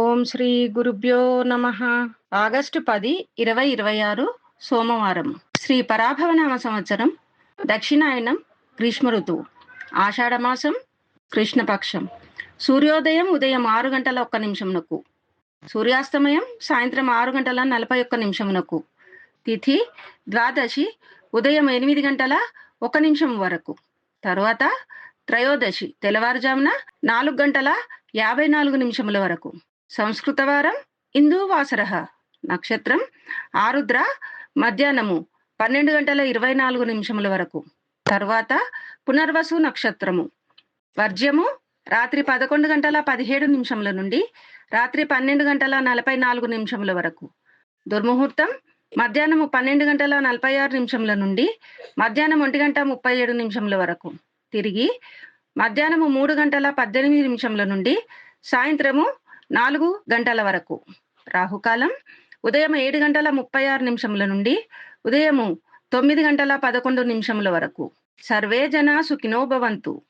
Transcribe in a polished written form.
ఓం శ్రీ గురుభ్యో నమః. ఆగస్టు 10, 2026 సోమవారం. శ్రీ పరాభవనామ సంవత్సరం, దక్షిణాయనం, గ్రీష్మ ఋతువు, ఆషాఢమాసం, కృష్ణపక్షం. సూర్యోదయం ఉదయం 6 గంటల 1 నిమిషమునకు, సూర్యాస్తమయం సాయంత్రం 6 గంటల 41 నిమిషమునకు. తిథి ద్వాదశి ఉదయం 8 గంటల 1 నిమిషం వరకు. తరువాత త్రయోదశి తెల్లవారుజామున 4 గంటల 54 నిమిషముల వరకు. సంస్కృత వారం ఇందూవాసరః. నక్షత్రం ఆరుద్ర మధ్యాహ్నము 12 గంటల 24 నిమిషముల వరకు. తరువాత పునర్వసు నక్షత్రము. వర్జ్యము రాత్రి 11 గంటల 17 నిమిషముల నుండి రాత్రి 12 గంటల 44 నిమిషముల వరకు. దుర్ముహూర్తం మధ్యాహ్నము 12 గంటల 46 నిమిషముల నుండి మధ్యాహ్నం 1 గంట 37 నిమిషముల వరకు. తిరిగి మధ్యాహ్నము 3 గంటల 18 నిమిషముల నుండి సాయంత్రము 4 గంటల వరకు. రాహుకాలం ఉదయం 7 గంటల 36 నిమిషముల నుండి ఉదయము 9 గంటల 11 నిమిషముల వరకు. సర్వే జనా సుఖినో భవంతు.